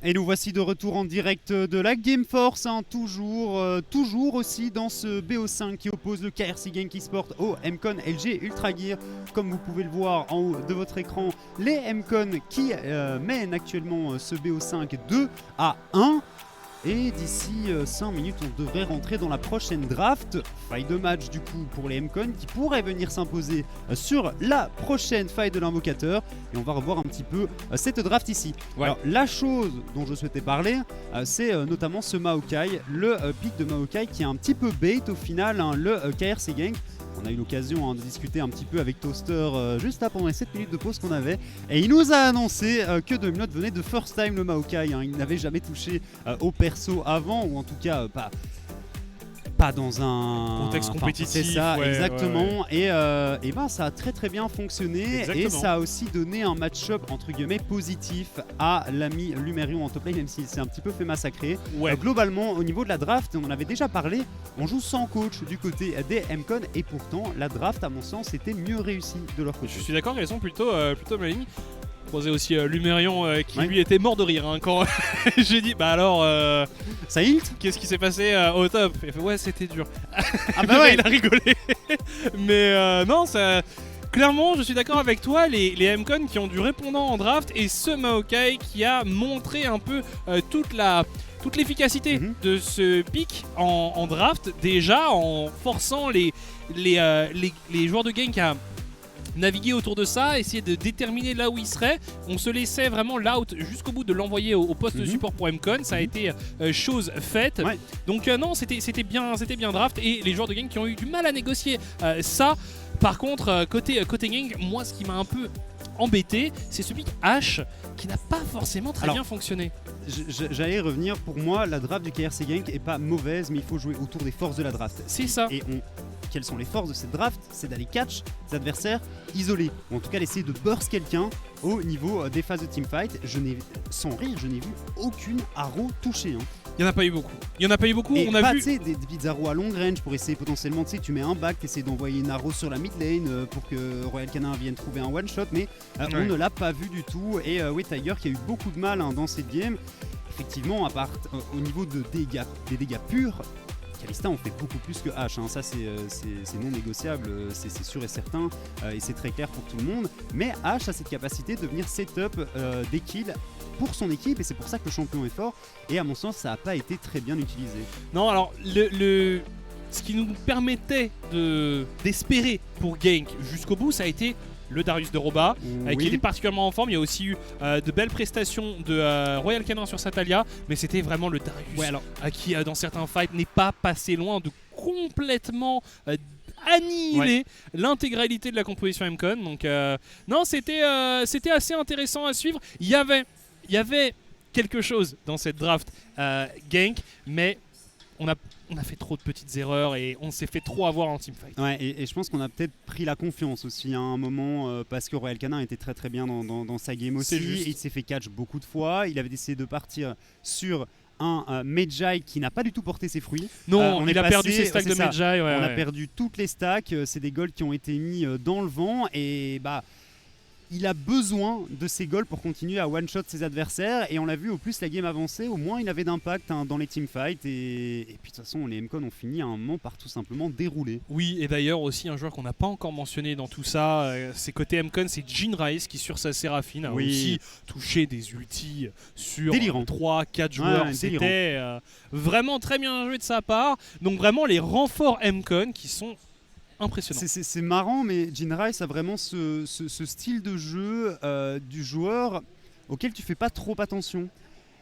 Et nous voici de retour en direct de la Gameforce, hein, toujours aussi dans ce BO5 qui oppose le KRC Genk Esport au MCON LG Ultra Gear. Comme vous pouvez le voir en haut de votre écran, les MCON qui mènent actuellement ce BO5 2-1. Et d'ici 5 minutes, on devrait rentrer dans la prochaine draft. Faille de match du coup pour les MCON qui pourraient venir s'imposer sur la prochaine faille de l'invocateur. Et on va revoir un petit peu cette draft ici. Ouais. Alors la chose dont je souhaitais parler, c'est notamment ce Maokai, le pick de Maokai qui est un petit peu bait au final, hein, le KRC Genk. On a eu l'occasion de discuter un petit peu avec Toaster juste là pendant les 7 minutes de pause qu'on avait. Et il nous a annoncé que Dominot venait de first time le Maokai. Hein. Il n'avait jamais touché au perso avant, ou en tout cas pas dans un contexte compétitif. C'est ça, ouais, exactement. ouais. Et ben ça a très bien fonctionné. Exactement. Et ça a aussi donné un match-up entre guillemets positif à l'ami Lumerion en top lane, même s'il s'est un petit peu fait massacrer. Ouais. Globalement, au niveau de la draft, on en avait déjà parlé, on joue sans coach du côté des MCON et pourtant la draft, à mon sens, était mieux réussie de leur côté. Je suis d'accord qu'elles sont plutôt malignes. Croisé aussi Lumerion qui Ouais. lui était mort de rire hein, quand j'ai dit bah alors Ça hilt. qu'est-ce qui s'est passé au top. Il fait ouais c'était dur. Ah bah ouais. Il a rigolé. Mais non ça. Clairement, je suis d'accord avec toi, les MCON qui ont du répondant en draft et ce Maokai qui a montré un peu toute l'efficacité de ce pick en draft, déjà en forçant les joueurs de Genk à naviguer autour de ça, essayer de déterminer là où il serait. On se laissait vraiment l'out jusqu'au bout de l'envoyer au poste de support pour MCON. Ça a été chose faite. Ouais. Donc non, c'était bien draft et les joueurs de Genk qui ont eu du mal à négocier ça. Par contre, côté Genk, moi ce qui m'a un peu embêté, c'est ce pick H qui n'a pas forcément très bien fonctionné. J'allais revenir, pour moi la draft du KRC Genk est pas mauvaise, mais il faut jouer autour des forces de la draft. C'est ça. Et quelles sont les forces de cette draft? C'est d'aller catch des adversaires isolés, ou en tout cas d'essayer de burst quelqu'un au niveau des phases de teamfight. Sans rire, je n'ai vu aucune arrow touchée. Hein. Il n'y en a pas eu beaucoup. Et on a pas, vu des petites arrows à long range pour essayer potentiellement, tu mets un back, tu essaies d'envoyer une arrow sur la mid lane pour que Royal Canin vienne trouver un one shot, mais on ne l'a pas vu du tout. Et Tiger qui a eu beaucoup de mal dans cette game. Effectivement, à part au niveau des dégâts purs, Kalista on fait beaucoup plus que H, hein. Ça c'est non négociable, c'est sûr et certain, et c'est très clair pour tout le monde. Mais H a cette capacité de venir setup des kills pour son équipe, et c'est pour ça que le champion est fort, et à mon sens ça n'a pas été très bien utilisé. Non, alors ce qui nous permettait d'espérer pour Genk jusqu'au bout, ça a été le Darius de Roba, qui était particulièrement en forme. Il y a aussi eu de belles prestations de Royal Canin sur Satalia, mais c'était vraiment le Darius qui, dans certains fights, n'est pas passé loin de complètement annihiler l'intégralité de la composition MCON. Donc non, c'était assez intéressant à suivre. Il y avait quelque chose dans cette draft Genk, mais on a fait trop de petites erreurs et on s'est fait trop avoir en teamfight. Ouais, et je pense qu'on a peut-être pris la confiance aussi à un moment parce que Royal Canin était très bien dans sa game aussi. Il s'est fait catch beaucoup de fois. Il avait décidé de partir sur un Medjay qui n'a pas du tout porté ses fruits. Non, il a perdu ses stacks de Medjay. On a perdu toutes les stacks. C'est des golds qui ont été mis dans le vent et il a besoin de ces goals pour continuer à one-shot ses adversaires, et on l'a vu au plus la game avançait, au moins il avait d'impact dans les teamfights, et puis de toute façon les MCON ont fini à un moment par tout simplement dérouler. Oui, et d'ailleurs aussi un joueur qu'on n'a pas encore mentionné dans tout ça, c'est côté MCON, c'est Jhin Rice qui sur sa Séraphine a aussi touché des ultis sur 3-4 joueurs. C'était vraiment très bien joué de sa part, donc vraiment les renforts MCON qui sont impressionnant. C'est marrant, mais Jhin Rice a vraiment ce style de jeu du joueur auquel tu fais pas trop attention.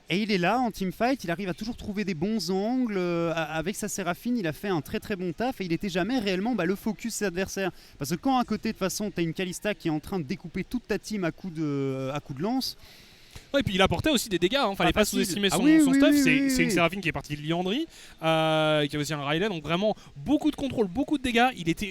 Et il est là en teamfight, il arrive à toujours trouver des bons angles. Avec sa Séraphine, il a fait un très bon taf et il n'était jamais réellement le focus de ses adversaires. Parce que quand à côté, de toute façon, tu as une Kalista qui est en train de découper toute ta team à coup de lance. Ouais, et puis il apportait aussi des dégâts, fallait pas sous-estimer son stuff. C'est une Séraphine qui est partie de Liandry, qui a aussi un Riley, donc vraiment beaucoup de contrôle, beaucoup de dégâts.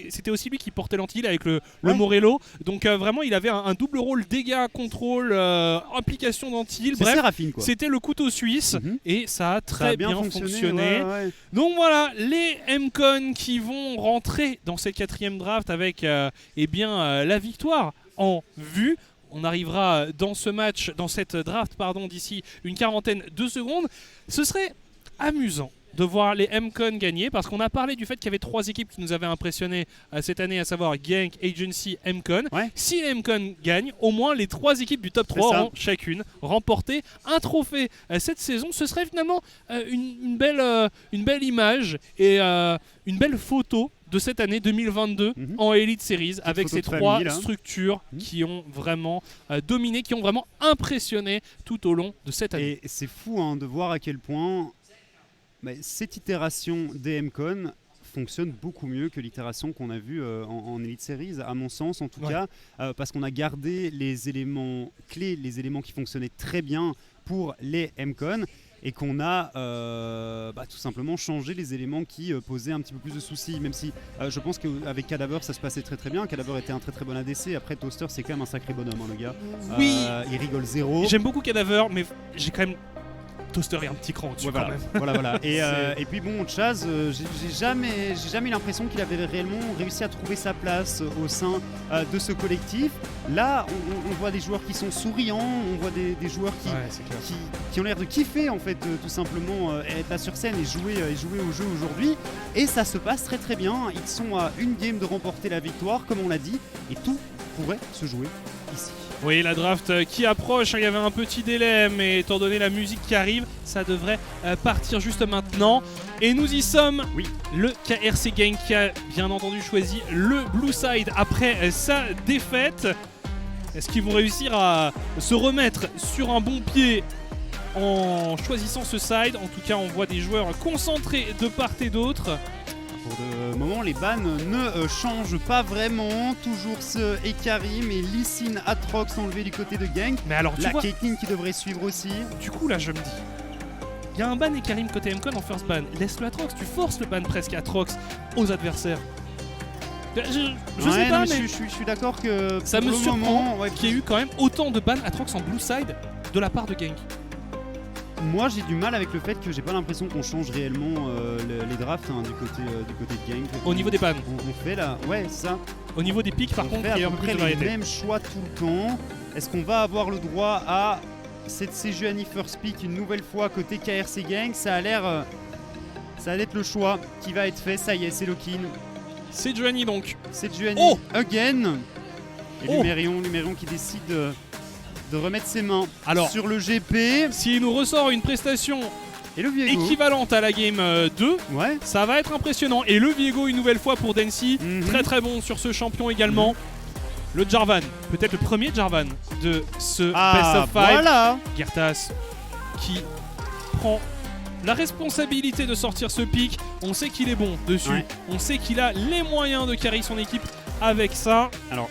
C'était aussi lui qui portait l'anti avec le Morello, donc vraiment il avait un double rôle dégâts, contrôle, implication d'anti. Bref, c'était le couteau suisse et ça a très bien fonctionné. Donc voilà, les MCON qui vont rentrer dans cette 4e draft avec la victoire en vue. On arrivera dans ce match, dans cette draft, pardon, d'ici une quarantaine de secondes. Ce serait amusant de voir les MCon gagner, parce qu'on a parlé du fait qu'il y avait 3 équipes qui nous avaient impressionnés cette année, à savoir Genk, Agency, MCon. Ouais. Si les MCon gagnent, au moins les 3 équipes du top 3 auront chacune remporté un trophée cette saison. Ce serait finalement une belle image et une belle photo de cette année 2022 en Elite Series, avec ces 3 structures qui ont vraiment dominé, qui ont vraiment impressionné tout au long de cette année. Et c'est fou de voir à quel point cette itération des MCon fonctionne beaucoup mieux que l'itération qu'on a vue en Elite Series, à mon sens en tout cas, parce qu'on a gardé les éléments clés, les éléments qui fonctionnaient très bien pour les MCon, et qu'on a tout simplement changé les éléments qui posaient un petit peu plus de soucis, même si je pense qu'avec Cadaver ça se passait très très bien. Cadaver était un très très bon ADC. Après Toaster, c'est quand même un sacré bonhomme le gars. Oui, il rigole zéro. J'aime beaucoup Cadaver, mais j'ai quand même Toaster est un petit cran au-dessus quand même. Voilà. Et puis bon, Chaz, j'ai jamais eu l'impression qu'il avait réellement réussi à trouver sa place au sein de ce collectif. Là, on voit des joueurs qui sont souriants, on voit des joueurs qui ont l'air de kiffer en fait, tout simplement être là sur scène et jouer au jeu aujourd'hui. Et ça se passe très très bien. Ils sont à une game de remporter la victoire, comme on l'a dit, et tout pourrait se jouer ici. Oui, la draft qui approche, il y avait un petit délai, mais étant donné la musique qui arrive, ça devrait partir juste maintenant. Et nous y sommes. Oui. Le KRC Genk qui a bien entendu choisi le Blue Side après sa défaite. Est-ce qu'ils vont réussir à se remettre sur un bon pied en choisissant ce side? En tout cas, on voit des joueurs concentrés de part et d'autre. Pour le moment, les bans ne changent pas vraiment. Toujours ce Ekarim et Lee Sin Atrox enlevés du côté de Genk. Mais alors, la Caitlyn qui devrait suivre aussi. Du coup, là, je me dis, il y a un ban Ekarim côté MCon en first ban. Laisse-le Atrox, tu forces le ban presque Atrox aux adversaires. Je sais pas, mais je suis d'accord que ça me surprend qu'il y ait eu quand même autant de bans Atrox en blue side de la part de Genk. Moi j'ai du mal avec le fait que j'ai pas l'impression qu'on change réellement les drafts du côté de Genk. Au niveau des bans on fait là, ouais c'est ça. Au niveau des pics par contre, il y a un peu plus de variété. Les mêmes choix tout le temps. Est-ce qu'on va avoir le droit à cette Sejuani first pick une nouvelle fois côté KRC Genk? Ça a l'air d'être le choix qui va être fait. Ça y est, c'est lock-in. Sejuani donc. Sejuani again. Et Lumérion qui décide de remettre ses mains sur le GP. S'il nous ressort une prestation et le équivalente à la game 2, ça va être impressionnant. Et le Viego une nouvelle fois pour Dancy, très très bon sur ce champion également. Le Jarvan, peut-être le premier Jarvan de ce Best of 5. Voilà. Gertas qui prend la responsabilité de sortir ce pick. On sait qu'il est bon dessus, on sait qu'il a les moyens de carry son équipe avec ça. Alors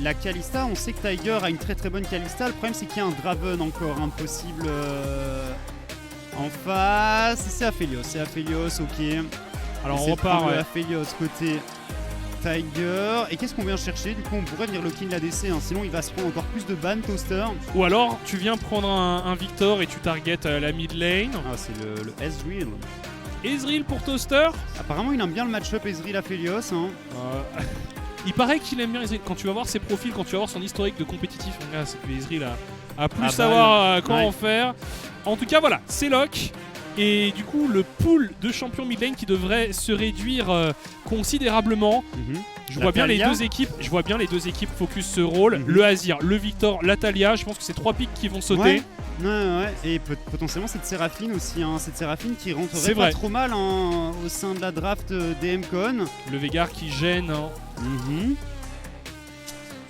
la Kalista, on sait que Tiger a une très très bonne Kalista. Le problème c'est qu'il y a un Draven encore impossible en face. C'est Aphelios, ok. Alors on repart Aphelios côté Tiger. Et qu'est-ce qu'on vient chercher? Du coup on pourrait venir lock-in l'ADC, sinon il va se prendre encore plus de ban Toaster. Ou alors tu viens prendre un Victor et tu target la mid lane. Ah c'est le Ezreal. Ezreal pour Toaster. Apparemment il aime bien le match-up Ezreal Aphelios. Il paraît qu'il aime bien Ezreal. Quand tu vas voir ses profils, quand tu vas voir son historique de compétitif, c'est que Ezreal a plus savoir comment en faire. En tout cas, voilà, c'est lock. Et du coup, le pool de champions mid lane qui devrait se réduire considérablement. Je vois bien les deux équipes focus ce rôle. Le Azir, le Victor, la Taliyah. Je pense que c'est 3 picks qui vont sauter. Ouais. Et potentiellement cette Séraphine aussi, cette Séraphine qui rentrerait pas trop mal au sein de la draft des MCon. Le Veigar qui gêne.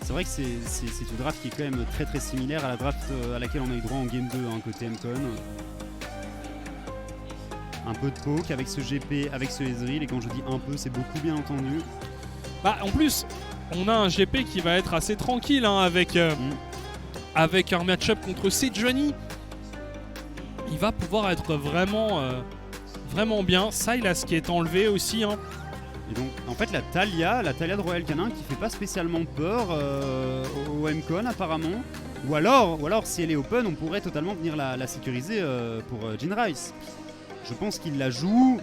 C'est vrai que c'est une draft qui est quand même très très similaire à la draft à laquelle on a eu droit en Game 2 côté MCon. Un peu de poke avec ce GP, avec ce Ezreal, et quand je dis un peu, c'est beaucoup bien entendu. En plus, on a un GP qui va être assez tranquille avec un match-up contre Sejuani. Il va pouvoir être vraiment bien. Sylas qui est enlevé aussi. Et donc, en fait, la Taliyah de Royal Canin qui fait pas spécialement peur au MCon apparemment. Ou alors, si elle est open, on pourrait totalement venir la sécuriser pour Jinrice. Je pense qu'il la joue.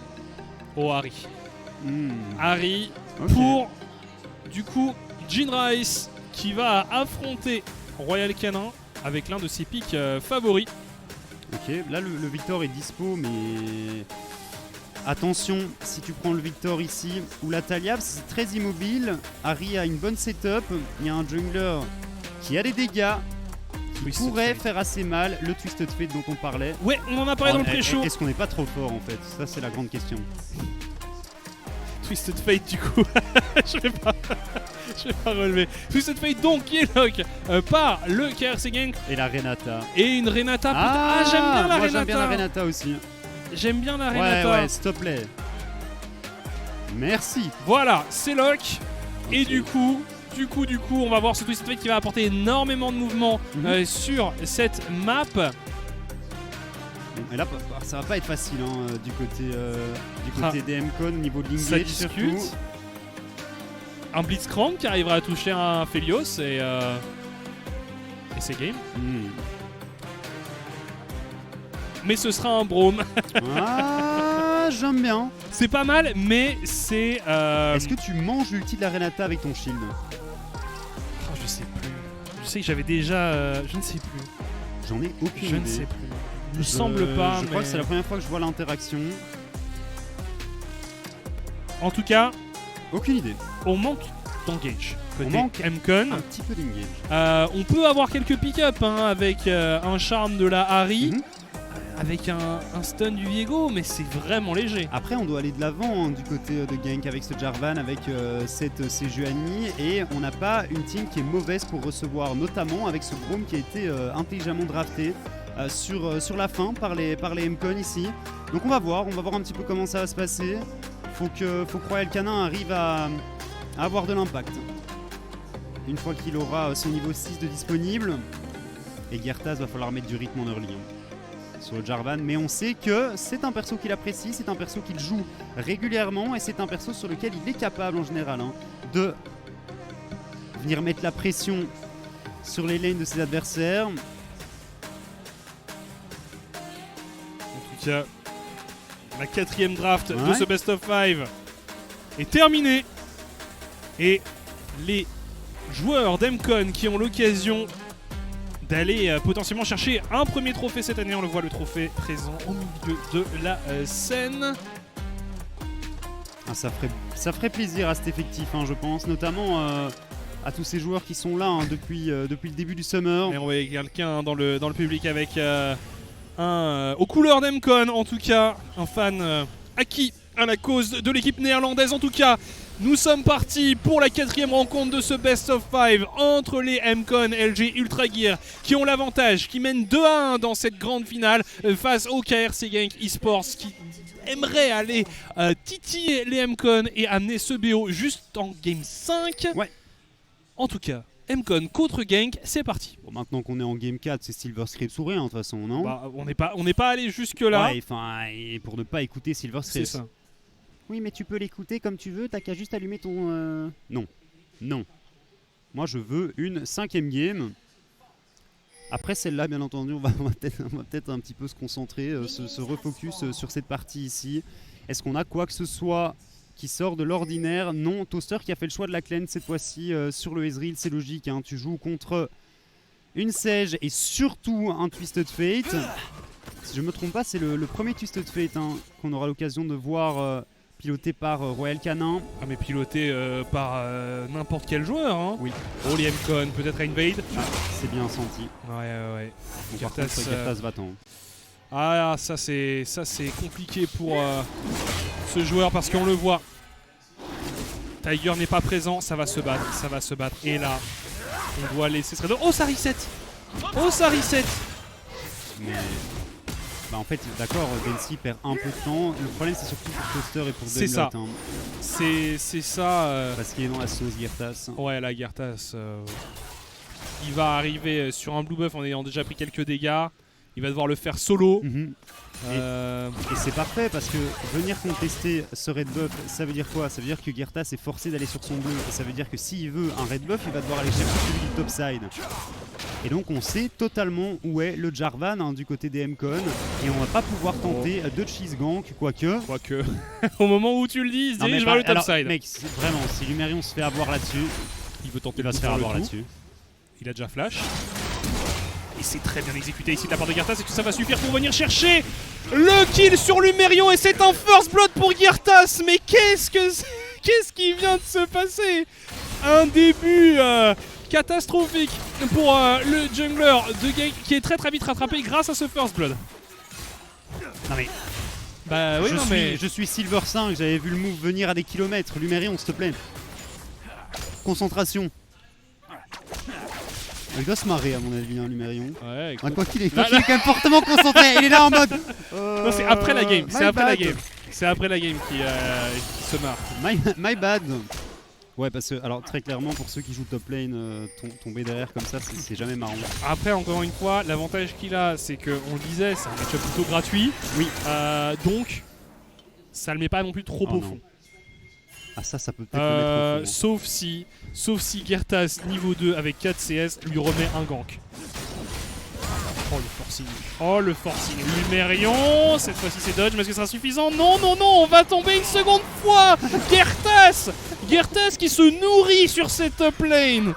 Harry. Harry pour, du coup, Jinrice qui va affronter Royal Canin avec l'un de ses pics favoris. Ok, là le Victor est dispo, mais attention, si tu prends le Victor ici ou la Talia, c'est très immobile. Harry a une bonne setup, il y a un jungler qui a des dégâts, qui pourrait faire assez mal. Le Twisted Fate dont on parlait. Ouais, on en a parlé dans le pré-show. Est-ce qu'on n'est pas trop fort en fait? Ça c'est la grande question. Twisted Fate du coup, je vais pas relever. Twisted Fate donc qui est lock par le KRC Gang. Et la Renata. Et une Renata. J'aime bien la Renata. J'aime bien la Renata aussi. J'aime bien la Renata. Ouais, s'il te plaît. Merci. Voilà, c'est lock. Okay. Et du coup, on va voir ce Twisted Fate qui va apporter énormément de mouvements sur cette map. Et là, ça va pas être facile du côté des MCon au niveau de l'engage surtout. Un Blitzcrank qui arrivera à toucher un Felios et c'est game. Mais ce sera un Braum. Ah, j'aime bien. C'est pas mal, mais c'est... Est-ce que tu manges l'ulti de la Renata avec ton shield? Je sais plus. Je sais que j'avais déjà... je ne sais plus. J'en ai aucune idée. Je ne sais plus. Il me semble pas, je crois que c'est la première fois que je vois l'interaction. En tout cas... Aucune idée. On manque d'engage. On manque MCon. Un petit peu d'engage. On peut avoir quelques pick-up avec un charme de la Harry. Avec un stun du Viego, mais c'est vraiment léger. Après, on doit aller de l'avant du côté de Gank avec ce Jarvan, avec cette Sejuani. Et on n'a pas une team qui est mauvaise pour recevoir, notamment avec ce Braum qui a été intelligemment drafté sur la fin par les MCon ici. Donc on va voir un petit peu comment ça va se passer. Faut que Royal Canin arrive à avoir de l'impact. Une fois qu'il aura son niveau 6 de disponible. Et Gertas va falloir mettre du rythme en early sur le Jarvan, mais on sait que c'est un perso qu'il apprécie, c'est un perso qu'il joue régulièrement et c'est un perso sur lequel il est capable en général de venir mettre la pression sur les lanes de ses adversaires. En tout cas, la 4e draft de ce Best of 5 est terminée et les joueurs d'Mcon qui ont l'occasion d'aller potentiellement chercher un premier trophée cette année. On le voit, le trophée présent au milieu de la scène. Ça ferait plaisir à cet effectif, je pense, notamment à tous ces joueurs qui sont là depuis le début du Summer. Et on voit quelqu'un dans le public avec aux couleurs d'Mcon, en tout cas, un fan acquis à la cause de l'équipe néerlandaise. En tout cas, nous sommes partis pour la 4e rencontre de ce Best of 5 entre les Mcon LG Ultra Gear qui ont l'avantage, qui mènent 2-1 dans cette grande finale face au KRC Gang Esports qui aimerait aller titiller les Mcon et amener ce BO juste en Game 5. Ouais. En tout cas, Mcon contre Gank, c'est parti. Bon, maintenant qu'on est en Game 4, c'est Silver Scripts ou rien de toute façon, non? On n'est pas allé jusque là. Ouais, et pour ne pas écouter Silver Scripts. C'est ça. Oui, mais tu peux l'écouter comme tu veux, t'as qu'à juste allumer ton... Non. Moi, je veux une 5e game. Après celle-là, bien entendu, on va peut-être un petit peu se concentrer, se refocus sur cette partie ici. Est-ce qu'on a quoi que ce soit qui sort de l'ordinaire? Non, Toaster qui a fait le choix de la cleanse cette fois-ci sur le Ezreal, c'est logique. Tu joues contre une Sage et surtout un Twisted Fate. Si je me trompe pas, c'est le premier Twisted Fate qu'on aura l'occasion de voir... piloté par Royal Canin. Ah mais piloté par n'importe quel joueur. Oui. Oh les Mcon, peut-être Invade. C'est bien senti. Ouais. Gertas va-t'en. Ah ça c'est compliqué pour ce joueur parce qu'on le voit. Tiger n'est pas présent, ça va se battre. Et là, on doit laisser ce raid. Oh ça reset. Mais... en fait, d'accord, Densi perd un peu de temps. Le problème, c'est surtout pour Toaster et pour Dunlot. C'est ça. Parce qu'il est dans la sauce Gertas. Ouais, la Gertas. Il va arriver sur un blue buff en ayant déjà pris quelques dégâts. Il va devoir le faire solo. Et c'est parfait parce que venir contester ce red buff, ça veut dire quoi? Ça veut dire que Gertas est forcé d'aller sur son bleu. Et ça veut dire que s'il veut un red buff, il va devoir aller chercher celui du topside. Et donc on sait totalement où est le Jarvan du côté des Mcon. Et on va pas pouvoir tenter de cheese gank, quoique. Au moment où tu le dis, il se dirige vers le topside. Mec, vraiment, si Lumerion se fait avoir là-dessus, il veut tenter va se faire avoir là-dessus. Il a déjà flash. Et c'est très bien exécuté ici de la part de Girtas. Est-ce que ça va suffire pour venir chercher le kill sur Lumerion? Et c'est un first blood pour Girtas. Mais qu'est-ce qui vient de se passer? Un début catastrophique pour le jungler de Genk qui est très vite rattrapé grâce à ce first blood. Non mais... Bah oui, je suis Silver 5, j'avais vu le move venir à des kilomètres. Lumerion, s'il te plaît. Concentration. Il doit se marrer à mon avis, hein, Lumerion. Ouais, quoi qu'il est, quand même fortement concentré, il est là en mode... Non, c'est après la game, c'est après la game. C'est après la game qui se marre. My bad. Ouais, parce que, alors très clairement, pour ceux qui jouent top lane, tomber derrière comme ça, c'est jamais marrant. Après, encore une fois, l'avantage qu'il a, c'est qu'on le disait, c'est un match-up plutôt gratuit. Oui. Donc, ça le met pas non plus trop au fond. Ah ça peut peut-être le mettre au fond. Sauf si Girtas niveau 2 avec 4 CS lui remet un gank. Oh le forcing. Oh le forcing. Lumerion. Cette fois-ci c'est dodge, mais est-ce que ce sera suffisant? Non, on va tomber une seconde fois. Girtas qui se nourrit sur cette top lane.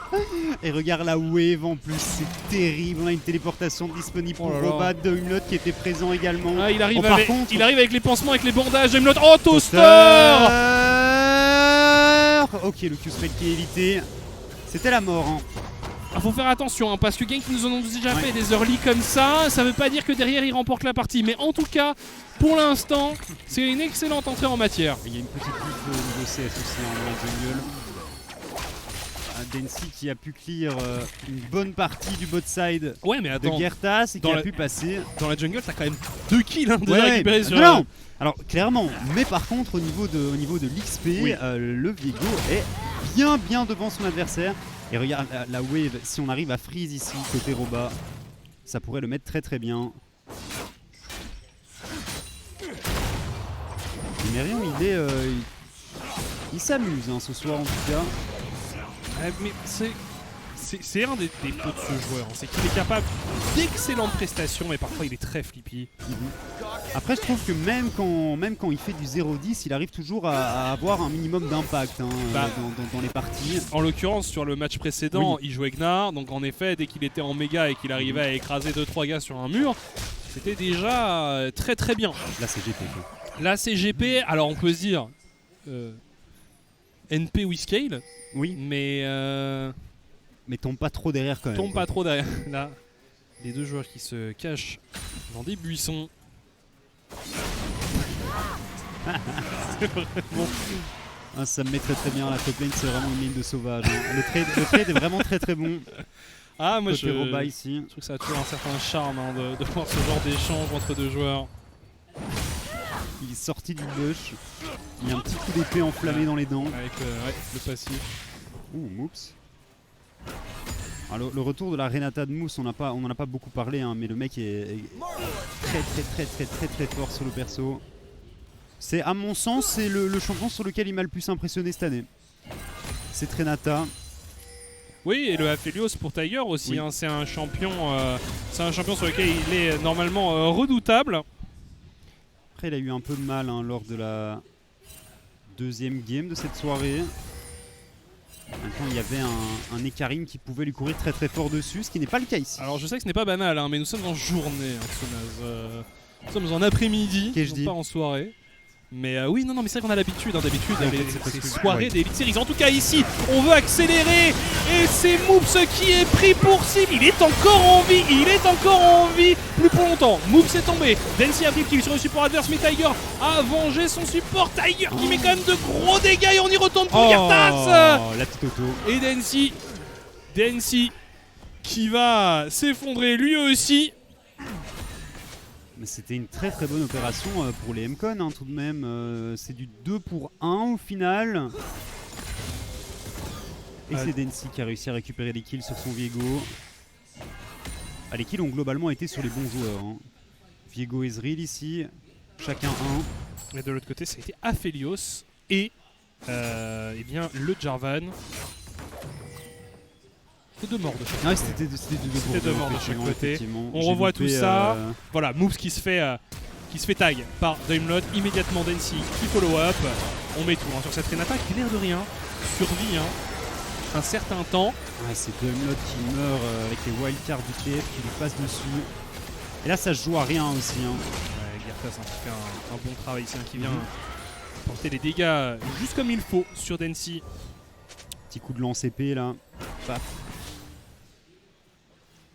Et regarde la wave en plus, c'est terrible. On a une téléportation disponible pour Robat, Doimlot qui était présent également. Ah, il arrive avec les pansements, avec les bandages. Doimlot. Oh, Toaster. Ok, le Q-spell qui est évité. C'était la mort. Hein. Ah, faut faire attention, hein, parce que Genk nous en ont déjà fait des early comme ça. Ça veut pas dire que derrière ils remportent la partie. Mais en tout cas, pour l'instant, c'est une excellente entrée en matière. Il y a une petite buff au niveau CS aussi dans la jungle. Densi qui a pu clear une bonne partie du bot side de Girtas et qui a pu passer. Dans la jungle, t'as quand même 2 kills déjà récupérés sur... Non. Alors clairement, mais par contre au niveau de l'XP, le Viego est bien devant son adversaire. Et regarde la wave, si on arrive à freeze ici côté Roba, ça pourrait le mettre très bien. Lumerion il s'amuse hein, ce soir en tout cas. Mais c'est un des défauts de ce joueur, hein. C'est qu'il est capable d'excellentes prestations, mais parfois il est très flippy. Après je trouve que même quand il fait du 0-10, il arrive toujours à avoir un minimum d'impact hein, dans les parties. En l'occurrence sur le match précédent, il jouait Gnar, donc en effet dès qu'il était en méga et qu'il arrivait à écraser 2-3 gars sur un mur, c'était déjà très bien. Là c'est GP. Là c'est GP, alors on peut se dire NP ou scale. Oui. Mais tombe pas trop derrière quand même. Tombe pas trop derrière. Là, les deux joueurs qui se cachent dans des buissons. Bon. Ah, ça me met très bien. La top lane, c'est vraiment une ligne de sauvage. Hein. Le trade est vraiment très bon. Ah, moi Roba ici. Je trouve que ça a toujours un certain charme hein, de voir ce genre d'échange entre deux joueurs. Il est sorti du bush. Il y a un petit coup d'épée enflammé dans les dents. Avec le passif. Ouh, Moops. Alors, le retour de la Renata de Mousse, on n'en a pas beaucoup parlé, hein, mais le mec est très fort sur le perso. C'est, à mon sens, c'est le champion sur lequel il m'a le plus impressionné cette année. C'est Renata. Oui, et le Aphelios pour Tiger aussi. Hein, c'est un champion sur lequel il est normalement redoutable. Après, il a eu un peu de mal hein, lors de la deuxième game de cette soirée. Maintenant, il y avait un Ekarim qui pouvait lui courir très fort dessus, ce qui n'est pas le cas ici. Alors, je sais que ce n'est pas banal, hein, mais nous sommes en journée, nous sommes en après-midi, pas en soirée. Mais oui, non, mais c'est vrai qu'on a l'habitude, hein, d'habitude, les soirées des Elite Series. En tout cas, ici, on veut accélérer. Et c'est Moops qui est pris pour cible. Il est encore en vie. Plus pour longtemps. Moops est tombé. Densi a pris le kill sur le support adverse, mais Tiger a vengé son support. Tiger qui met quand même de gros dégâts et on y retourne pour Girtas. La petite auto. Et Densi qui va s'effondrer lui aussi. Mais c'était une très bonne opération pour les MCon hein, tout de même. C'est du 2 pour 1 au final. Et c'est Densi qui a réussi à récupérer les kills sur son Viego. Ah, les kills ont globalement été sur les bons joueurs. Hein. Viego et Ezreal ici, chacun un. Et de l'autre côté, ça a été Aphelios et eh bien, le Jarvan. C'était 2 morts de chaque côté. C'était 2 morts de chaque côté. On revoit tout ça. Voilà, Moops qui se fait tag par Doimlot. Immédiatement Densi qui follow up. On met tout hein, sur cette Renata qui l'air de rien survit. Hein. un certain temps. Ouais, c'est Doimlot qui meurt avec les wildcards du TF qui lui passent dessus. Et là, ça se joue à rien aussi. Hein. Ouais, Gertas qui fait un bon travail ici, qui vient porter les dégâts juste comme il faut sur Densi. Petit coup de lance épée là. Paf.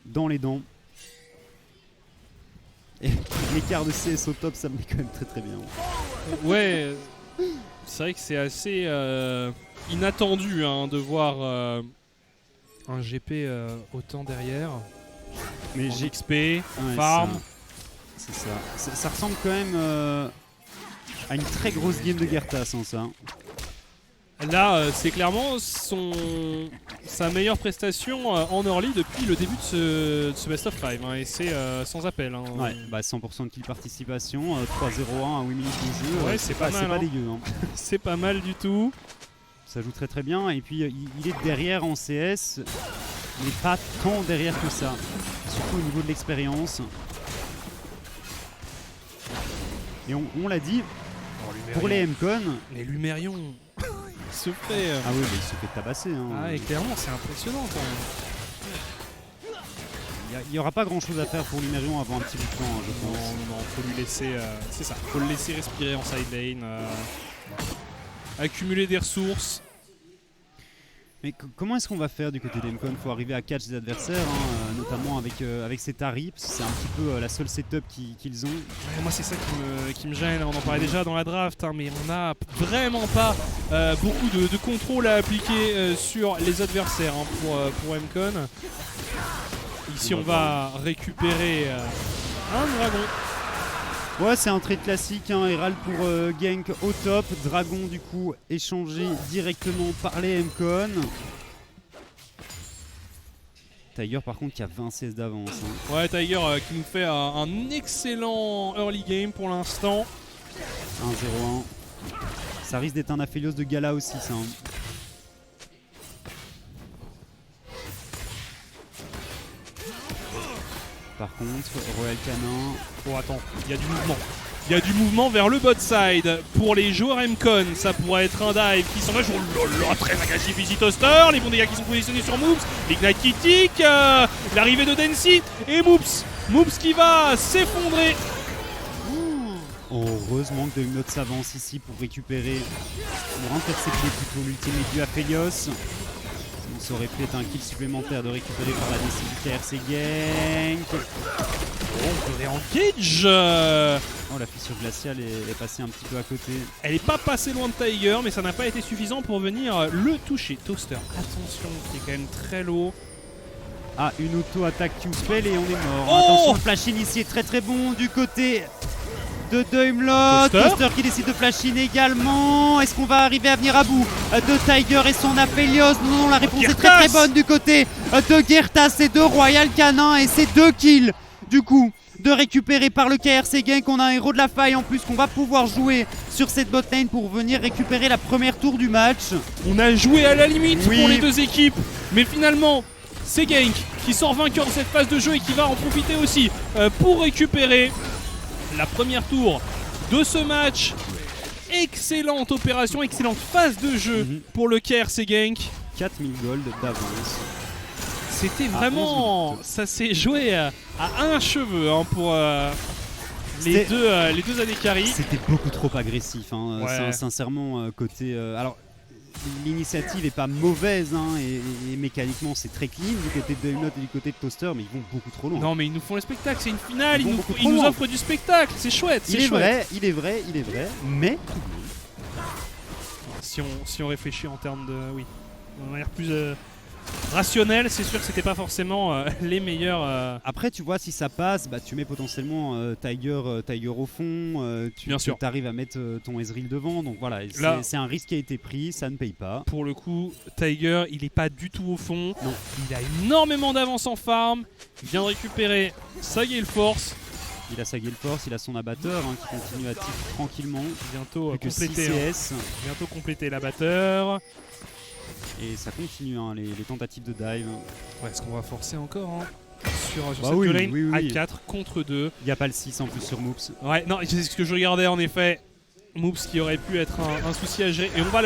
Dans les dents. Et l'écart de CS au top, ça me met quand même très bien. Ouais, c'est vrai que c'est assez inattendu de voir un GP autant derrière. Mais GXP, ouais, farm. C'est ça. Ça ressemble quand même à une très grosse game de Gertas, hein, ça. Là, c'est clairement sa meilleure prestation en early depuis le début de ce best of 5. Et c'est sans appel. Hein. Ouais, bah 100% de kill participation, 3-0-1 à 8 minutes de jeu. Ouais, c'est pas mal. C'est pas dégueu. Hein. C'est pas mal du tout. Ça joue très très bien. Et puis il est derrière en CS, mais pas tant derrière que ça. Surtout au niveau de l'expérience. Et on l'a dit, pour les MCon. Les Lumérions, il se fait. Ah oui, mais il se fait tabasser. Hein. Ah, et clairement, c'est impressionnant quand même. Il n'y aura pas grand chose à faire pour Lumérion avant un petit bout de temps, je pense. Non, faut lui laisser. C'est ça, faut le laisser respirer en side lane. Accumuler des ressources. Mais comment est-ce qu'on va faire du côté d'Emcon? Il faut arriver à catch des adversaires, hein, notamment avec ces tarifs. C'est un petit peu la seule setup qu'ils ont. Ouais, moi c'est ça qui me gêne, on en parlait déjà dans la draft, mais on n'a vraiment pas beaucoup de contrôle à appliquer sur les adversaires pour Emcon. Ici on va récupérer un dragon. Ouais, c'est un trade classique, hein, Herald pour gank au top, dragon du coup échangé directement par les Emcon. Tiger par contre qui a 20 CS d'avance. Hein. Ouais, Tiger qui nous fait un excellent early game pour l'instant. 1-0-1. Ça risque d'être un Aphelios de gala aussi ça. Hein. Par contre, Royal Canin. Oh attends, il y a du mouvement. Il y a du mouvement vers le bot side pour les joueurs Emcon. Ça pourrait être un dive qui s'en va. Très agressif ici Toaster. Les bons dégâts qui sont positionnés sur Moops. L'ignite qui tic. L'arrivée de Densi. Et Moops qui va s'effondrer. Heureusement que Doimlot s'avance ici pour récupérer. Pour intercepter plutôt l'ultimate du Aphelios. Ça aurait pu être un kill supplémentaire de récupérer par la DC du KRC Gank. On peut engage. Oh, la fissure glaciale est passée un petit peu à côté. Elle n'est pas passée loin de Tiger, mais ça n'a pas été suffisant pour venir le toucher. Toaster, attention, qui est quand même très low. Ah, une auto-attaque Q-Spell et on est mort. Oh, attention, le flash initié très très bon du côté de Doimlot. Toaster qui décide de flash in également. Est-ce qu'on va arriver à venir à bout de Tiger et son Aphelios? Non, la réponse est très très bonne du côté de Gertas et de Royal Canin. Et c'est 2 kills du coup de récupérer par le KRC Gank. On a un héros de la faille en plus qu'on va pouvoir jouer sur cette botlane pour venir récupérer la première tour du match. On a joué à la limite pour les deux équipes, mais finalement c'est Gank qui sort vainqueur de cette phase de jeu et qui va en profiter aussi pour récupérer la première tour de ce match. Excellente opération, excellente phase de jeu pour le KRC Gank. 4000 gold d'avance. C'était vraiment... Ça s'est joué à un cheveu pour les deux AD-carry. C'était beaucoup trop agressif, hein. Ouais. Sincèrement, côté... alors, l'initiative est pas mauvaise, hein, et mécaniquement c'est très clean du côté de Doimlot et du côté de Toaster, mais ils vont beaucoup trop loin. Non mais ils nous font le spectacle, c'est une finale, ils nous nous offrent du spectacle, c'est chouette. Il est vrai, mais... Si on réfléchit en termes de... Oui, de manière plus rationnelle, c'est sûr que c'était pas forcément les meilleurs... Après tu vois, si ça passe, bah, tu mets potentiellement Tiger au fond, tu arrives à mettre ton Ezreal devant, donc voilà, c'est un risque qui a été pris, ça ne paye pas. Pour le coup, Tiger, il est pas du tout au fond, non. Il a énormément d'avance en farm, il vient de récupérer sa Gale Force. Il a sa Gale Force, il a son abatteur qui continue à tirer tranquillement. Bientôt bientôt compléter l'abatteur. Et ça continue, hein, les tentatives de dive. Ouais, est-ce qu'on va forcer encore sur cette lane à 4 contre 2. Il n'y a pas le 6 en plus sur Moops. Ouais, non, c'est ce que je regardais en effet. Moops qui aurait pu être un souci à gérer. Et on va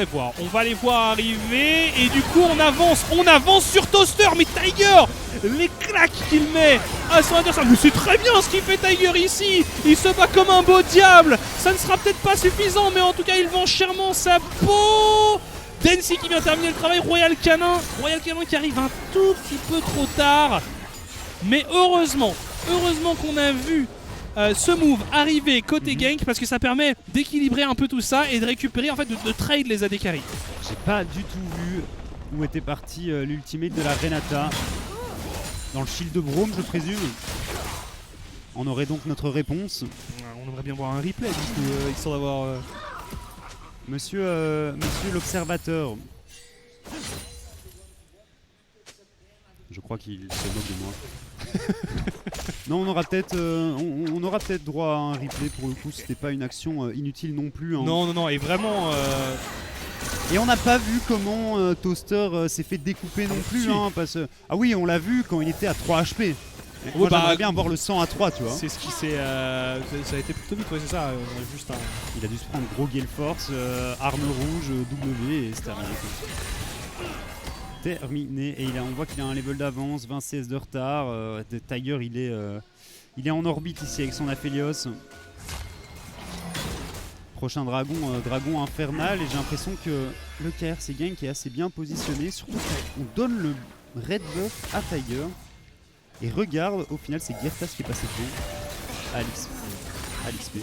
les voir arriver. Et du coup on avance sur Toaster. Mais Tiger, les claques qu'il met à son adversaire. Mais c'est très bien ce qu'il fait Tiger ici. Il se bat comme un beau diable. Ça ne sera peut-être pas suffisant, mais en tout cas il vend chèrement sa peau. Densi qui vient terminer le travail. Royal Canin qui arrive un tout petit peu trop tard. Mais heureusement qu'on a vu ce move arriver côté gank, parce que ça permet d'équilibrer un peu tout ça et de récupérer, en fait, de trade les AD carry. J'ai pas du tout vu où était parti l'ultimate de la Renata. Dans le shield de Braum, je présume. On aurait donc notre réponse. On aimerait bien voir un replay, du coup, histoire d'avoir... Monsieur l'observateur. Je crois qu'il se moque de moi. Non, on aura peut-être droit à un replay pour le coup. C'était pas une action inutile non plus. Hein. Non, et vraiment. Et on n'a pas vu comment Toaster s'est fait découper non plus. Hein, parce que... Ah oui, on l'a vu quand il était à 3 HP. Moi j'aimerais bien voir le 100 à 3, tu vois. C'est ce qui s'est. Ça a été plutôt vite, ouais, c'est ça. Juste Il a dû se prendre gros Gale Force, arme rouge, W et c'est terminé. Terminé, et on voit qu'il a un level d'avance, 20 CS de retard. Tiger il est en orbite ici avec son Aphelios. Prochain dragon, dragon infernal, et j'ai l'impression que le KRC Gank est assez bien positionné. Surtout qu'on donne le red buff à Tiger. Et regarde, au final c'est Girtas qui est passé devant à l'XP.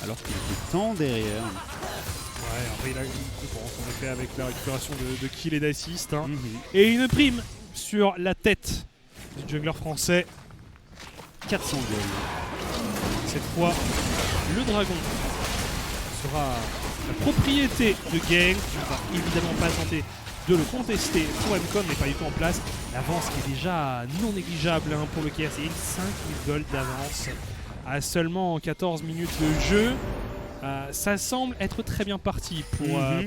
Alors qu'il était tant derrière. Ouais, après il a une concurrence en effet avec la récupération de kill et d'assist. Hein. Et une prime sur la tête du jungler français. 400 gold. Cette fois, le dragon sera la propriété de Gank. On va évidemment pas tenter de le contester pour MCON, mais pas du tout en place. L'avance qui est déjà non négligeable hein, pour le KRC. 5000 gold d'avance à seulement 14 minutes de jeu. Ça semble être très bien parti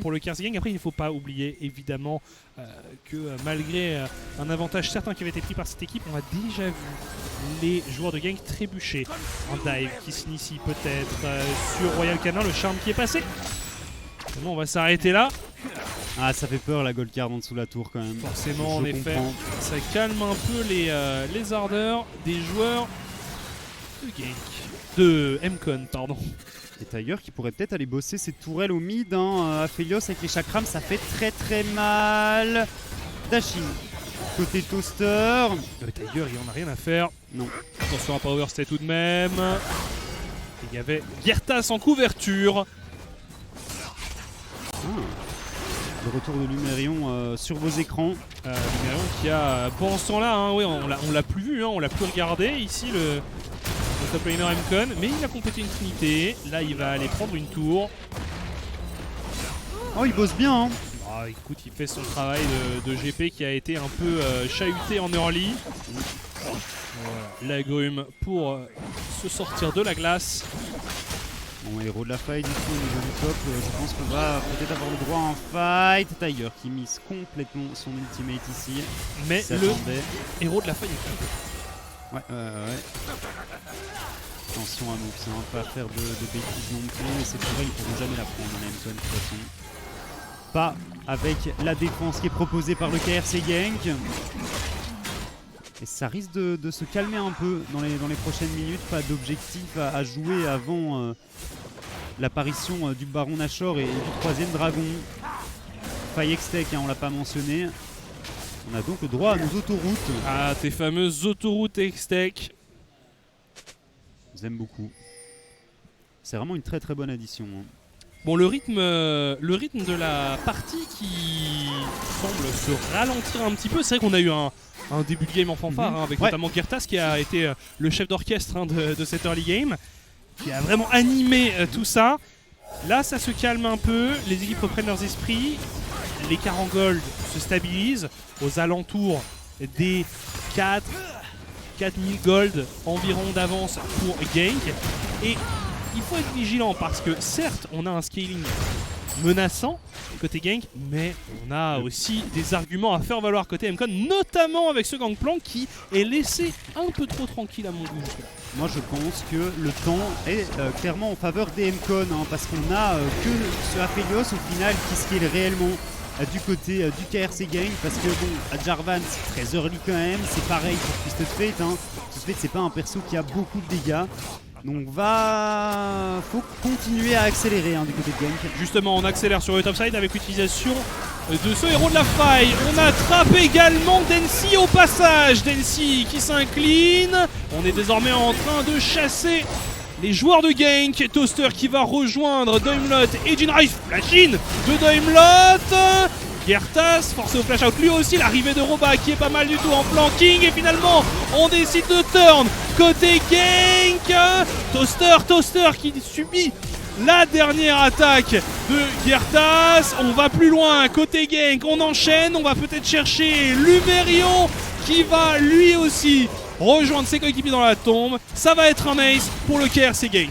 pour le KRC Gang. Après, il ne faut pas oublier évidemment que malgré un avantage certain qui avait été pris par cette équipe, on a déjà vu les joueurs de Gang trébucher. Un dive qui s'initie peut-être sur Royal Canin, le charme qui est passé. Bon, on va s'arrêter là. Ah, ça fait peur la gold card en dessous de la tour quand même. Forcément, en effet, ça calme un peu les ardeurs des joueurs de Gank. De MCON, pardon. Et Tiger qui pourrait peut-être aller bosser ses tourelles au mid. Hein. Aphelios avec les chakrams, ça fait très mal. Dashing côté Toaster. Tiger, il en a rien à faire. Non. Attention à pas overstay tout de même. Il y avait Girtas en couverture. Le retour de Lumerion sur vos écrans. Lumerion qui a, pendant ce temps-là, hein, oui, on l'a plus vu, hein, on l'a plus regardé. Ici, le top laner MCON, mais il a complété une trinité. Là, il va aller prendre une tour. Oh, il bosse bien. Hein. Ah, écoute, il fait son travail de GP qui a été un peu chahuté en early. Voilà, la grume pour se sortir de la glace. Bon, héros de la fight du coup au niveau du top, je pense qu'on va peut-être avoir le droit à un fight. Tiger qui mise complètement son ultimate ici. Mais le héros de la fight est cool. Ouais. Attention à Moops, hein, pas faire de bêtises non plus. Et cette tourelle, ils pourront jamais la prendre en MCON de toute façon. Pas avec la défense qui est proposée par le KRC Gank. Et ça risque de se calmer un peu dans les prochaines minutes. Pas d'objectif à jouer avant l'apparition du Baron Nashor et du troisième dragon. Firextech, hein, on l'a pas mentionné. On a donc le droit à nos autoroutes. Ah, tes fameuses autoroutes Hextech. J'aime beaucoup. C'est vraiment une très bonne addition. Hein. Bon, le rythme de la partie qui semble se ralentir un petit peu. C'est vrai qu'on a eu un début de game en fanfare, hein, avec notamment Girtas qui a été le chef d'orchestre hein, de cette early game, qui a vraiment animé tout ça. Là, ça se calme un peu, les équipes reprennent leurs esprits, les 40 gold se stabilisent aux alentours des 4000 gold environ d'avance pour Gank. Et il faut être vigilant parce que certes, on a un scaling menaçant côté Genk, mais on a aussi des arguments à faire valoir côté MCON, notamment avec ce Gangplank qui est laissé un peu trop tranquille à mon goût. Moi je pense que le temps est clairement en faveur des MCON, parce qu'on a que ce Aphelios au final qui scale réellement du côté du KRC Gang, parce que bon, Jarvan c'est très early quand même, c'est pareil pour Twisted Fate, Twisted Fate c'est pas un perso qui a beaucoup de dégâts. Donc faut continuer à accélérer du côté de Genk. Justement, on accélère sur le topside avec l'utilisation de ce héros de la faille. On attrape également Densi au passage. Densi qui s'incline. On est désormais en train de chasser les joueurs de Genk. Toaster qui va rejoindre Doimlot et Jinrai. Flash-in de Doimlot. Gertas forcé au flash out, lui aussi l'arrivée de Roba qui est pas mal du tout en flanking, et finalement on décide de turn côté Genk. Toaster qui subit la dernière attaque de Gertas. On va plus loin côté Genk, on enchaîne, on va peut-être chercher Lumerion qui va lui aussi rejoindre ses coéquipiers dans la tombe. Ça va être un ace pour le KRC Genk.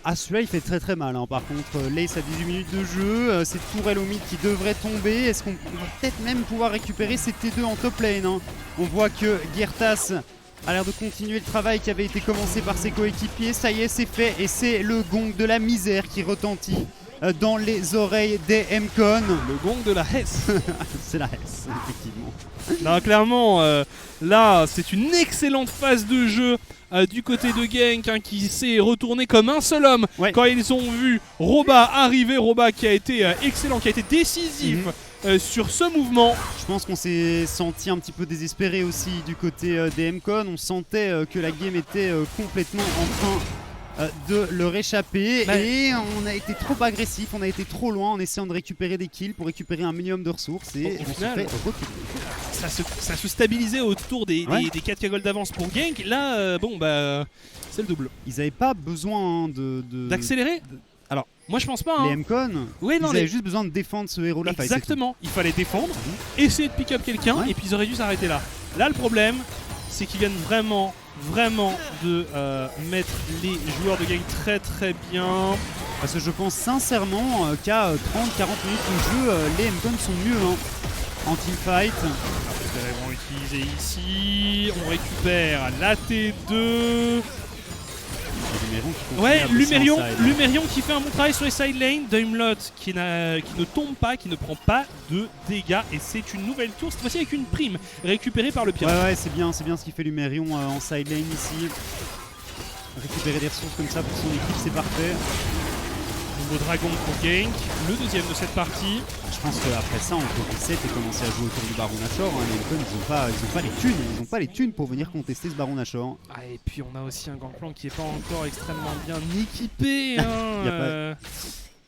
Ah, celui-là il fait très mal par contre. Lace à 18 minutes de jeu, c'est Tourelle au mid qui devrait tomber. Est-ce qu'on va peut-être même pouvoir récupérer ces T2 en top lane On voit que Gertas a l'air de continuer le travail qui avait été commencé par ses coéquipiers. Ça y est, c'est fait, et c'est le gong de la misère qui retentit dans les oreilles des MCON. Le gong de la Hesse. C'est la Hesse, effectivement. Non, clairement, là, c'est une excellente phase de jeu du côté de Genk qui s'est retourné comme un seul homme quand ils ont vu Roba arriver. Roba qui a été excellent, qui a été décisif sur ce mouvement. Je pense qu'on s'est senti un petit peu désespéré aussi du côté des MCON. On sentait que la game était complètement en train de leur échapper, et on a été trop agressif, on a été trop loin en essayant de récupérer des kills pour récupérer un minimum de ressources, et on s'est fait reculer. Ça se stabilisait autour des 4K gold d'avance pour Genk. Là, c'est le double. Ils n'avaient pas besoin d'accélérer. Alors, moi je pense pas. Les MCON, ils avaient juste besoin de défendre ce héros là. Exactement, il fallait défendre, essayer de pick up quelqu'un, et puis ils auraient dû s'arrêter là. Là, le problème, c'est qu'ils viennent vraiment de mettre les joueurs de Genk très bien. Parce que je pense sincèrement qu'à 30-40 minutes de jeu, les MCON sont mieux en teamfight. Ils vont utiliser ici, on récupère la T2. Lumerion qui fait un bon travail sur les side lanes. Doimlot qui ne tombe pas, qui ne prend pas de dégâts, et c'est une nouvelle tour, cette fois-ci avec une prime récupérée par le pirate. Ouais, c'est bien ce qu'il fait Lumerion en side lane ici. Récupérer des ressources comme ça pour son équipe, c'est parfait. Nouveau dragon pour Genk, le deuxième de cette partie. Je pense qu'après ça, on peut reset et commencer à jouer autour du Baron Nashor. Les MCON, ils ont pas les thunes, pour venir contester ce Baron Nashor. Ah, et puis on a aussi un Gangplank qui est pas encore extrêmement bien équipé.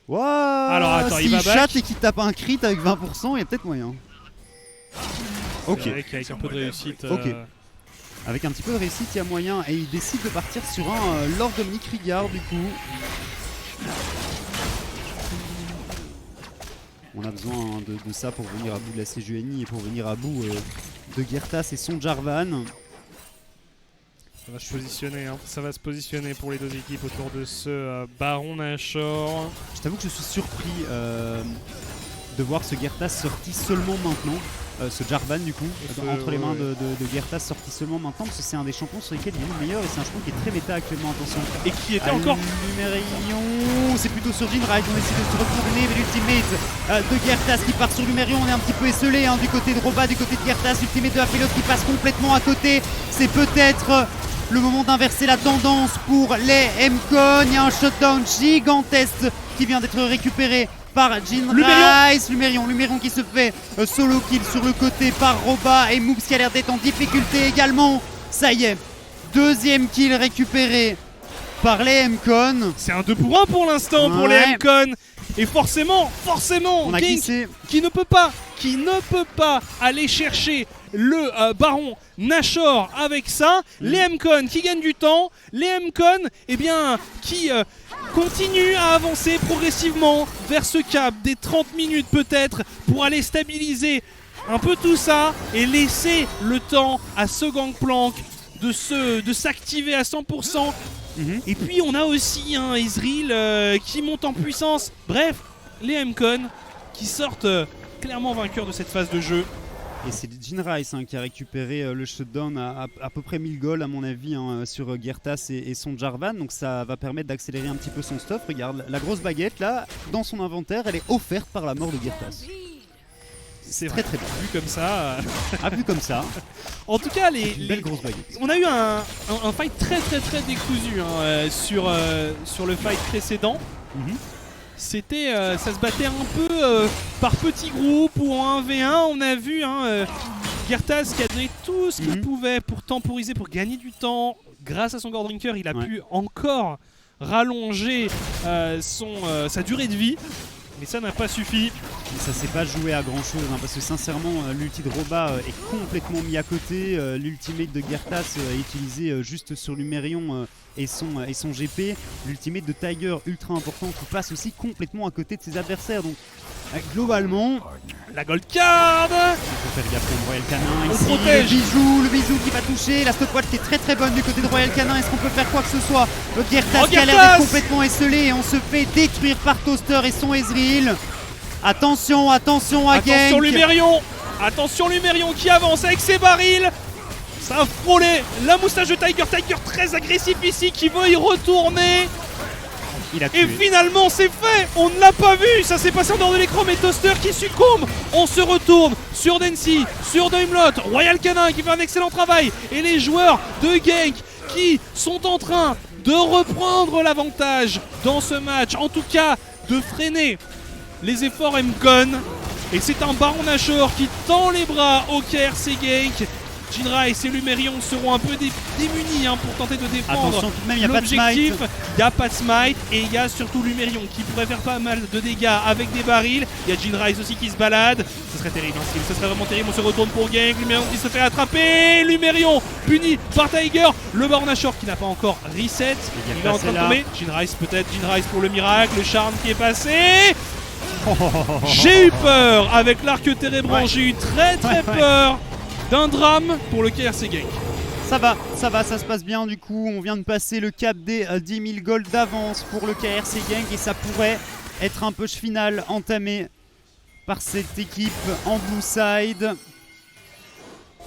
Wow. Alors attends, il va back. Chatte et qu'il tape un crit avec 20%, il y a peut-être moyen. Ok. Avec un peu de réussite. Avec un petit peu de réussite, il y a moyen, et il décide de partir sur un Lord Dominic Rigard du coup. On a besoin de ça pour venir à bout de la CGNI et pour venir à bout de Gertas et son Jarvan. Ça va se positionner pour les deux équipes autour de ce Baron Nashor. Je t'avoue que je suis surpris de voir ce Gertas sorti seulement maintenant. Ce Jarvan du coup, entre les mains de Gertas, sorti seulement maintenant, parce que c'est un des champions sur lesquels il est le meilleur, et c'est un champion qui est très méta actuellement, attention. Et qui était encore... Lumerion, c'est plutôt sur Jinrai, on essaie de se retourner, mais l'ultimate de Gertas qui part sur Lumerion, on est un petit peu esselé du côté de Roba, du côté de Gertas, l'ultimate de Aphelios qui passe complètement à côté, c'est peut-être le moment d'inverser la tendance pour les MCON. Il y a un shutdown gigantesque qui vient d'être récupéré par Jinrai. Lumerion qui se fait solo kill sur le côté par Roba, et Moops qui a l'air d'être en difficulté également. Ça y est, deuxième kill récupéré par les MCON. C'est un 2 pour 1 pour l'instant pour les MCON. Et forcément, on a Genk qui ne peut pas aller chercher le Baron Nashor avec ça. Les MCON qui gagnent du temps, les MCON qui continuent à avancer progressivement vers ce cap des 30 minutes peut-être pour aller stabiliser un peu tout ça et laisser le temps à ce Gangplank de s'activer à 100%. Et puis on a aussi un Ezreal qui monte en puissance. Bref, les MCon qui sortent clairement vainqueurs de cette phase de jeu. Et c'est Jinrice qui a récupéré le shutdown à peu près 1000 goals à mon avis sur Gertas et son Jarvan. Donc ça va permettre d'accélérer un petit peu son stuff. Regarde, la grosse baguette là, dans son inventaire, elle est offerte par la mort de Gertas. C'est très bien. Vu comme ça. Vu comme ça. En tout cas, belle grosse baguette. On a eu un fight très décousu sur le fight précédent. C'était, ça se battait un peu par petits groupes ou en 1v1. On a vu Gertas qui a donné tout ce qu'il pouvait pour temporiser, pour gagner du temps. Grâce à son Gore Drinker, il a pu encore rallonger sa durée de vie. Mais ça n'a pas suffi. Ça s'est pas joué à grand chose parce que sincèrement l'ulti de Roba est complètement mis à côté. L'ultimate de Gertas est utilisé juste sur Lumerion et son GP. L'ultimate de Tiger ultra important qui passe aussi complètement à côté de ses adversaires. Donc globalement, la gold card. Il faut faire gaffe au Royal Canin. On ici, protège. Le bisou qui va toucher. La stopwatch qui est très bonne du côté de Royal Canin. Est-ce qu'on peut faire quoi que ce soit? Le Gertas qui a l'air d'être complètement esselé et on se fait détruire par Toaster et son Ezreal. Attention à Gank. Attention Lumerion qui avance avec ses barils. Ça a frôlé la moustache de Tiger. Tiger très agressif ici qui veut y retourner. Et finalement c'est fait. On ne l'a pas vu. Ça s'est passé en dehors de l'écran mais Toaster qui succombe. On se retourne sur Densi, sur Doimlot, Royal Canin qui fait un excellent travail. Et les joueurs de Genk qui sont en train de reprendre l'avantage dans ce match. En tout cas de freiner les efforts MCon. Et c'est un Baron Nashor qui tend les bras au KRC Genk. Jinrice et Lumerion seront un peu démunis pour tenter de défendre l'objectif. Il n'y a pas de smite et il y a surtout Lumerion qui pourrait faire pas mal de dégâts avec des barils. Il y a Jinrice aussi qui se balade. Ce serait terrible, ce serait vraiment terrible. On se retourne pour Genk. Lumerion qui se fait attraper. Lumerion puni par Tiger. Le Baron Nashor qui n'a pas encore reset. Il est en train de tomber. Jinrice peut-être. Jinrice pour le miracle. Le charme qui est passé. J'ai eu peur avec l'arc térébrant. J'ai eu très peur d'un drame pour le KRC Genk. Ça se passe bien du coup. On vient de passer le cap des 10 000 gold d'avance pour le KRC Genk et ça pourrait être un push final entamé par cette équipe en blue side.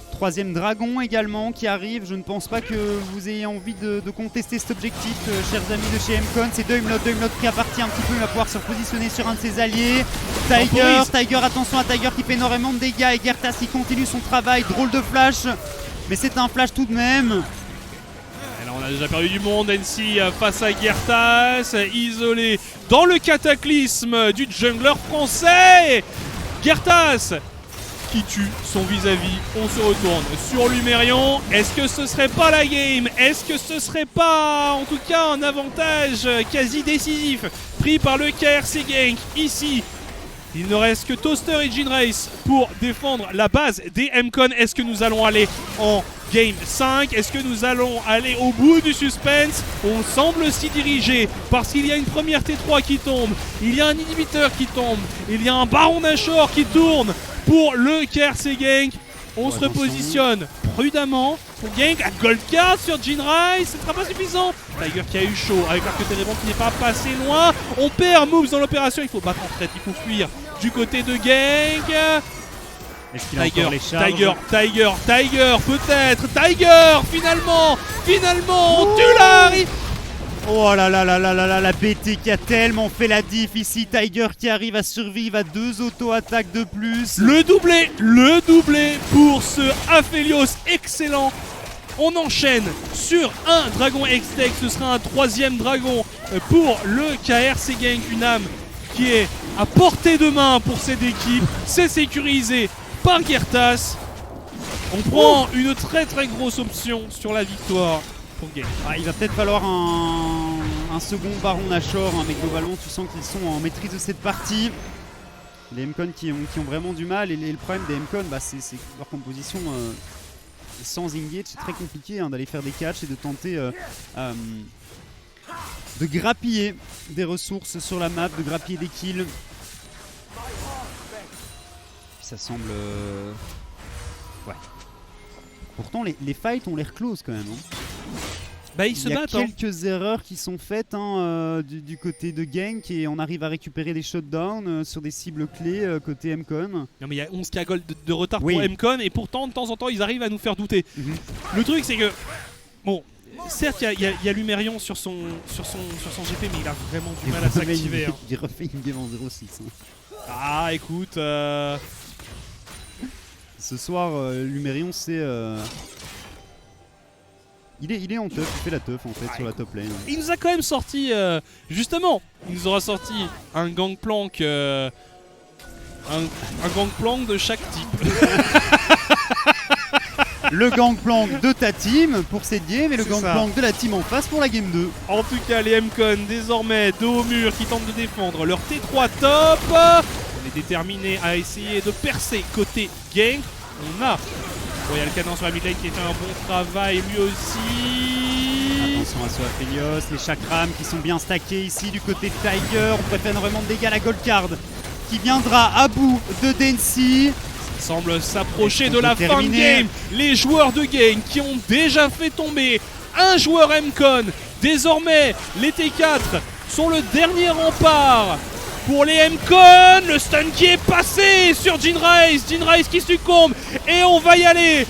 Troisième dragon également qui arrive. Je ne pense pas que vous ayez envie de contester cet objectif, chers amis de chez MCon. C'est Doimlot pris à partie un petit peu. Il va pouvoir se repositionner sur un de ses alliés. Tiger, attention à Tiger qui fait énormément de dégâts. Et Gertas qui continue son travail. Drôle de flash. Mais c'est un flash tout de même. Et là, on a déjà perdu du monde. NC face à Gertas. Isolé dans le cataclysme du jungler français. Gertas qui tue son vis-à-vis. On se retourne sur Lumerion. Est-ce que ce serait pas la game? Est-ce que ce serait pas en tout cas un avantage quasi décisif pris par le KRC Genk ici? Il ne reste que Toaster et Jinrice pour défendre la base des MCon. Est-ce que nous allons aller en Game 5? Est-ce que nous allons aller au bout du suspense? On semble s'y diriger parce qu'il y a une première T3 qui tombe. Il y a un inhibiteur qui tombe. Il y a un Baron Nashor qui tourne pour le KRC Genk. On se repositionne prudemment pour Genk. À Gold Card sur Jinrice, ce sera pas suffisant. Tiger qui a eu chaud avec l'arc térébrant qui n'est pas passé loin. On perd moves dans l'opération. Il faut battre en traite, il faut fuir du côté de Genk. Tiger, peut-être. Tiger, finalement, on tue Larry. Oh là là là là là là, la BT qui a tellement fait la diff ici. Tiger qui arrive à survivre à 2 auto-attaques de plus. Le doublé pour ce Aphelios excellent. On enchaîne sur un dragon X-Tech. Ce sera un 3e dragon pour le KRC Genk. Une âme qui est à portée de main pour cette équipe. C'est sécurisé par Gertas. On prend une très grosse option sur la victoire pour Genk. Il va peut-être falloir un second Baron Nashor, mais globalement tu sens qu'ils sont en maîtrise de cette partie. Les MCon qui ont vraiment du mal, et le problème des MCon, c'est leur composition sans engage. C'est très compliqué d'aller faire des catchs et de tenter de grappiller des ressources sur la map, de grappiller des kills. Puis ça semble... Ouais. Pourtant les fights ont l'air close quand même. Bah, ils se battent. Il y a quelques erreurs qui sont faites du côté de Genk et on arrive à récupérer des shutdowns sur des cibles clés côté MCon. Non, mais il y a 11 K-Gold de retard pour MCon et pourtant, de temps en temps, ils arrivent à nous faire douter. Le truc, c'est que. Bon. Certes, il y a Lumerion sur son GP, mais il a vraiment du mal à s'activer. Il refait une game en 0-6. Ah, écoute. Ce soir, Lumerion, c'est. Il est en teuf, il fait la teuf en fait sur la top lane. Il nous a quand même sorti, justement, il nous aura sorti un gangplank. Un gangplank de chaque type. Le gangplank de ta team pour cette game et le gangplank de la team en face pour la game 2. En tout cas, les MCon désormais dos au mur qui tentent de défendre leur T3 top. On est déterminé à essayer de percer côté Genk. On a Royal Canin sur la mid lane qui fait un bon travail lui aussi. Attention à ce Aphelios, les chakrams qui sont bien stackés ici du côté de Tiger. On préfère énormément de dégâts, la gold card qui viendra à bout de Densi. Semble s'approcher de la fin de game. Les joueurs de Genk qui ont déjà fait tomber un joueur MCon. Désormais, les T4 sont le dernier rempart pour les MCon. Le stun qui est passé sur Jinraise. Jinraise qui succombe. Et on va y aller.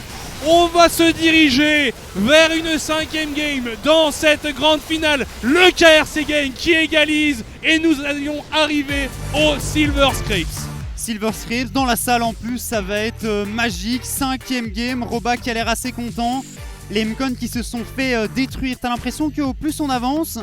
On va se diriger vers une 5e game dans cette grande finale. Le KRC Genk qui égalise. Et nous allons arriver au Silver Scrapes. Silver Scrapes dans la salle en plus, ça va être magique. 5e game, Roba qui a l'air assez content. Les MCon qui se sont fait détruire. T'as l'impression qu'au plus on avance,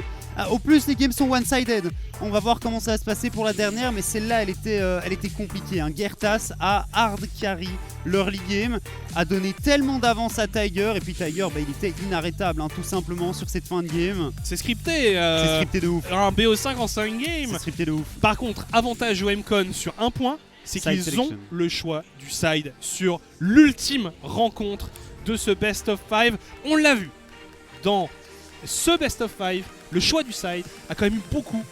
au plus les games sont one-sided. On va voir comment ça va se passer pour la dernière, mais celle-là elle était compliquée. Gertas a hard carry l'early game, a donné tellement d'avance à Tiger, et puis Tiger il était inarrêtable tout simplement sur cette fin de game. C'est scripté. C'est scripté de ouf. Un BO5 en 5 games. C'est scripté de ouf. Par contre, avantage aux MCon sur un point, c'est qu'ils ont le choix du side sur l'ultime rencontre de ce best of 5. On l'a vu dans ce best of 5, le choix du side a quand même eu beaucoup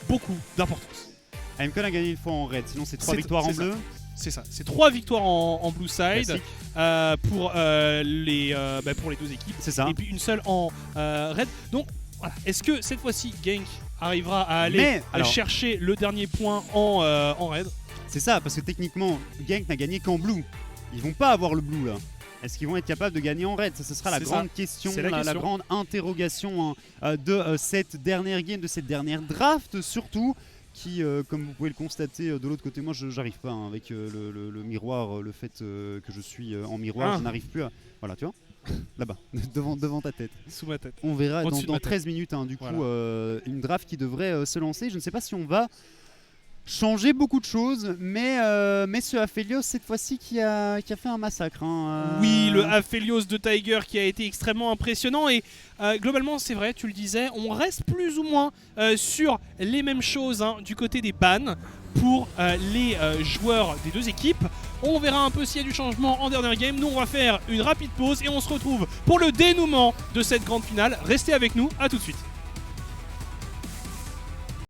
d'importance. MCon a gagné une fois en red, sinon c'est 3 victoires en bleu. C'est ça, c'est 3 victoires en blue side pour les deux équipes. C'est ça. Et puis une seule en red. Donc voilà. Est-ce que cette fois-ci Genk arrivera à aller chercher le dernier point en red? C'est ça, parce que techniquement, Genk n'a gagné qu'en blue. Ils vont pas avoir le blue là. Est-ce qu'ils vont être capables de gagner en red? Ça, ce sera la grande question, la grande interrogation de cette dernière game, de cette dernière draft surtout. Qui, comme vous pouvez le constater de l'autre côté, moi j'arrive pas avec le miroir, le fait que je suis en miroir, je n'arrive plus à... Voilà, tu vois, là-bas, devant ta tête. Sous ma tête. On verra dans 13 minutes, du coup, une draft qui devrait se lancer. Je ne sais pas si on va changer beaucoup de choses, mais ce Aphelios cette fois-ci qui a fait un massacre. Oui, le Aphelios de Tiger qui a été extrêmement impressionnant et globalement c'est vrai, tu le disais, on reste plus ou moins sur les mêmes choses du côté des bans pour les joueurs des deux équipes. On verra un peu s'il y a du changement en dernière game. Nous on va faire une rapide pause et on se retrouve pour le dénouement de cette grande finale. Restez avec nous, à tout de suite.